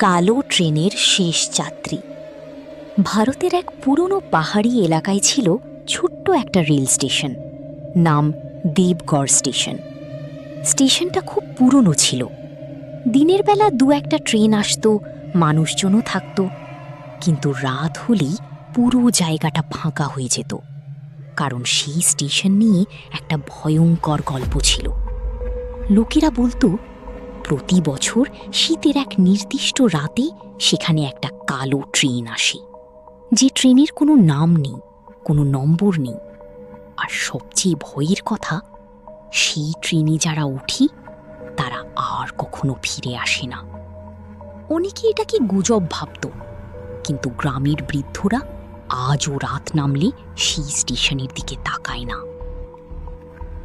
কালো ট্রেনের শেষ যাত্রী। ভারতের এক পুরনো পাহাড়ি এলাকায় ছিল ছোট্ট একটা রেল স্টেশন, নাম দেবগড় স্টেশন। স্টেশনটা খুব পুরনো ছিল। দিনের বেলা দু একটা ট্রেন আসতো, মানুষজনও থাকতো, কিন্তু রাত হলেই পুরো জায়গাটা ফাঁকা হয়ে যেত, কারণ সেই স্টেশন নিয়ে একটা ভয়ঙ্কর গল্প ছিল। লোকেরা বলতো প্রতি বছর শীতের এক নির্দিষ্ট রাতে সেখানে একটা কালো ট্রেন আসে, যে ট্রেনের কোনো নাম নেই, কোনো নম্বর নেই। আর সবচেয়ে ভয়ের কথা, সেই ট্রেনে যারা উঠি তারা আর কখনো ফিরে আসে না। অনেকে এটাকে গুজব ভাবত, কিন্তু গ্রামের বৃদ্ধরা আজও রাত নামলে সেই স্টেশনের দিকে তাকায় না।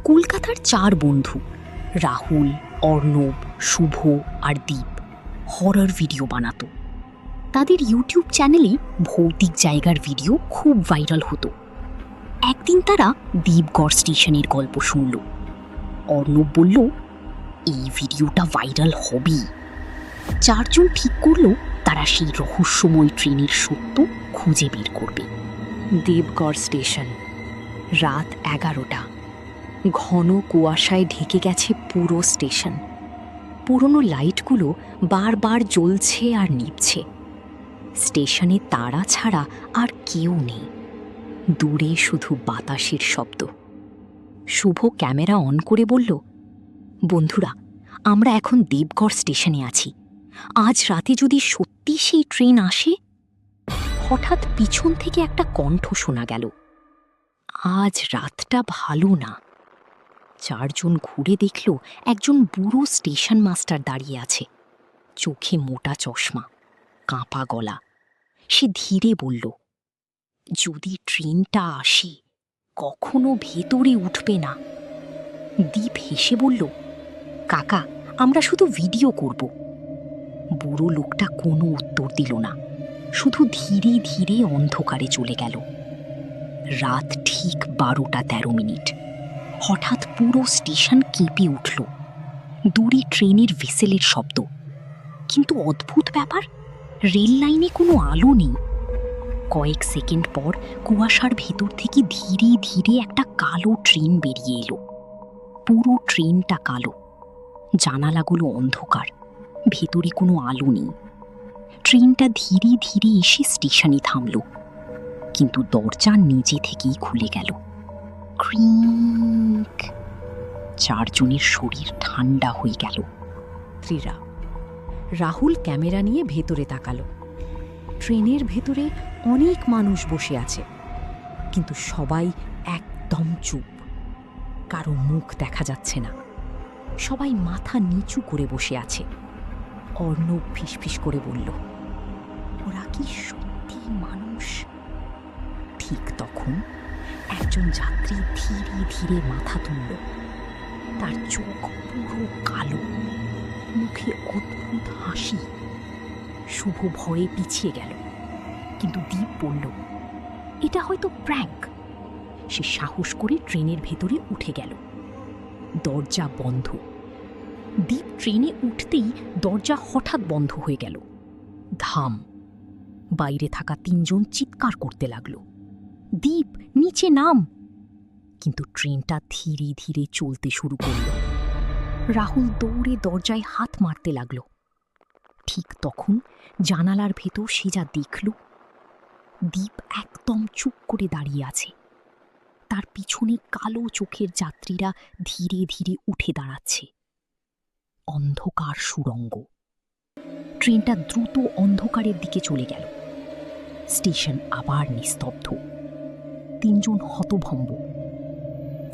কলকাতার 4 বন্ধু, রাহুল, অর্ণব, শুভ আর দীপ, হরর ভিডিও বানাতো। তাদের ইউটিউব চ্যানেলে ভৌতিক জায়গার ভিডিও খুব ভাইরাল হতো। একদিন তারা দেবগড় স্টেশনের গল্প শুনল। অর্ণব বলল, এই ভিডিওটা ভাইরাল হবেই। 4 জন ঠিক করল তারা সেই রহস্যময় ট্রেনের সত্য খুঁজে বের করবে। দেবগড় স্টেশন, রাত 11টা। ঘন কুয়াশায় ঢেকে গেছে পুরো স্টেশন। পুরনো লাইটগুলো বারবার জ্বলছে আর নিভছে। স্টেশনে তারা ছাড়া আর কেউ নেই। দূরে শুধু বাতাসের শব্দ। শুভ ক্যামেরা অন করে বলল, বন্ধুরা, আমরা এখন দেবগড় স্টেশনে আছি। আজ রাতে যদি সত্যি সেই ট্রেন আসে। হঠাৎ পিছন থেকে একটা কণ্ঠ শোনা গেল, আজ রাতটা ভালো না। 4 জন ঘুরে দেখল একজন বুড়ো স্টেশন মাস্টার দাঁড়িয়ে আছে, চোখে মোটা চশমা, কাঁপা গলা। সে ধীরে বলল, যদি ট্রেনটা আসে কখনো ভেতরে উঠবে না। দীপ হেসে বলল, কাকা, আমরা শুধু ভিডিও করব। বুড়ো লোকটা কোনো উত্তর দিল না, শুধু ধীরে ধীরে অন্ধকারে চলে গেল। রাত ঠিক 12টা 13 মিনিট। হঠাৎ পুরো স্টেশন কেঁপে উঠল। দূরে ট্রেনের হুইসেলের শব্দ, কিন্তু অদ্ভুত ব্যাপার, রেল লাইনে কোনো আলো নেই। কয়েক সেকেন্ড পর কুয়াশার ভেতর থেকে ধীরে ধীরে একটা কালো ট্রেন বেরিয়ে এলো। পুরো ট্রেনটা কালো, জানালাগুলো অন্ধকার, ভেতরে কোনো আলো নেই। ট্রেনটা ধীরে ধীরে এসে স্টেশনে থামল, কিন্তু দরজা নিজে থেকেই খুলে গেল। ক্রিঙ্ক। 4 জনের শরীর ঠান্ডা হয়ে গেল। ত্রিরা। রাহুল ক্যামেরা নিয়ে ভেতরে তাকালো। ট্রেনের ভেতরে অনেক মানুষ বসে আছে, কিন্তু সবাই একদম চুপ। কারো মুখ দেখা যাচ্ছে না। সবাই মাথা নিচু করে বসে আছে। অর্ণব ফিসফিস করে বলল, ওরা কি সত্যি মানুষ? ঠিক তখন একজন যাত্রী ধীরে ধীরে মাথা তুলল। তার চোখ পুরো কালো, মুখে অদ্ভুত হাসি। শুভ ভয়ে পিছিয়ে গেল, কিন্তু দীপ বলল, এটা হয়তো প্র্যাঙ্ক। সে সাহস করে ট্রেনের ভেতরে উঠে গেল। দরজা বন্ধ। দীপ ট্রেনে উঠতেই দরজা হঠাৎ বন্ধ হয়ে গেল। ধাম। বাইরে থাকা 3 জন চিৎকার করতে লাগলো, দীপ, নিচে নাম। কিন্তু ট্রেনটা ধীরে ধীরে চলতে শুরু করল। রাহুল দৌড়ে দরজায় হাত মারতে লাগল। ঠিক তখন জানালার ভেতর সে যা দেখল, দীপ একদম চুপ করে দাঁড়িয়ে আছে। তার পিছনে কালো চোখের যাত্রীরা ধীরে ধীরে উঠে দাঁড়াচ্ছে। অন্ধকার সুড়ঙ্গ। ট্রেনটা দ্রুত অন্ধকারের দিকে চলে গেল। স্টেশন আবার নিস্তব্ধ। 3 জন হতভম্ব।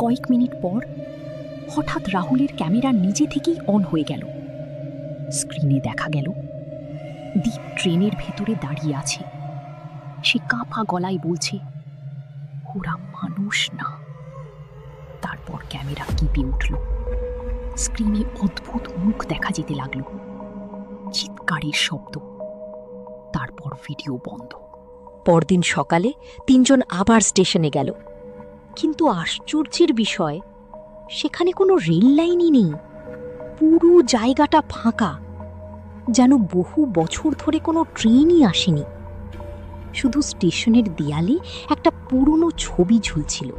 কয়েক মিনিট পর হঠাৎ রাহুলের ক্যামেরা নিজে থেকেই অন হয়ে গেল। স্ক্রিনে দেখা গেল দীপ ট্রেনের ভেতরে দাঁড়িয়ে আছে। সে কাঁপা গলায় বলছে, ওরা মানুষ না। তারপর ক্যামেরা কেঁপে উঠল। স্ক্রিনে অদ্ভুত মুখ দেখা যেতে লাগলো, চিৎকারের শব্দ। তারপর ভিডিও বন্ধ। পরদিন সকালে 3 জন আবার স্টেশনে গেল, কিন্তু আশ্চর্যের বিষয়, সেখানে কোনো রেল লাইনই নেই। পুরো জায়গাটা ফাঁকা। যেন বহু বছর ধরে কোনো ট্রেনই আসেনি। শুধু স্টেশনের দেয়ালে একটা পুরনো ছবি ঝুলছিল,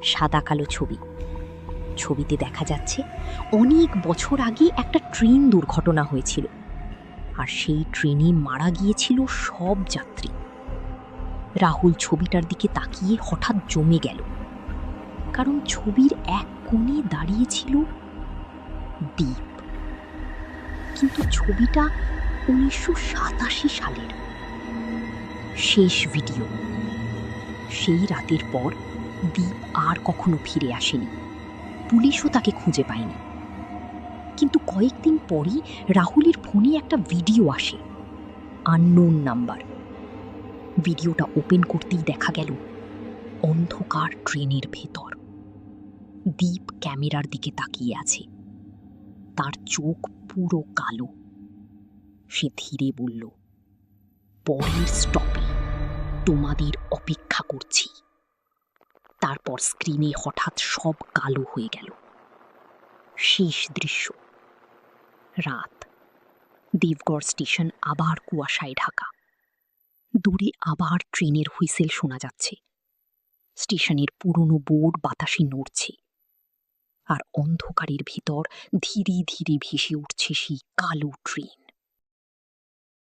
সাদা কালো ছবি। ছবিতে দেখা যাচ্ছে অনেক বছর আগে একটা ট্রেন দুর্ঘটনা হয়েছিল, আর সেই ট্রেনে মারা গিয়েছিল সব যাত্রী। রাহুল ছবিটার দিকে তাকিয়ে হঠাৎ জমে গেল, কারণ ছবির এক কোণে দাঁড়িয়েছিল দ্বীপ। কিন্তু ছবিটা 1987 সালের শেষ ভিডিও। সেই রাতের পর দ্বীপ আর কখনো ফিরে আসেনি, পুলিশও তাকে খুঁজে পায়নি। কিন্তু কয়েকদিন পরই রাহুলের ফোনে একটা ভিডিও আসে, আননোন নাম্বার। ভিডিওটা ওপেন করতেই দেখা গেল অন্ধকার ট্রেনের ভেতর দ্বীপ ক্যামেরার দিকে তাকিয়ে আছে, তার চোখ পুরো কালো। সে ধীরে বলল, পরের স্টপে তোমাদের অপেক্ষা করছি। তারপর স্ক্রিনে হঠাৎ সব কালো হয়ে গেল। শেষ দৃশ্য, রাত, দেবগড় স্টেশন আবার কুয়াশায় ঢাকা। দূরে আবার ট্রেনের হুইসেল শোনা যাচ্ছে। স্টেশনের পুরনো বোর্ড বাতাসে নড়ছে, আর অন্ধকারের ভেতর ধীরে ধীরে ভেসে উঠছে সেই কালো ট্রেন।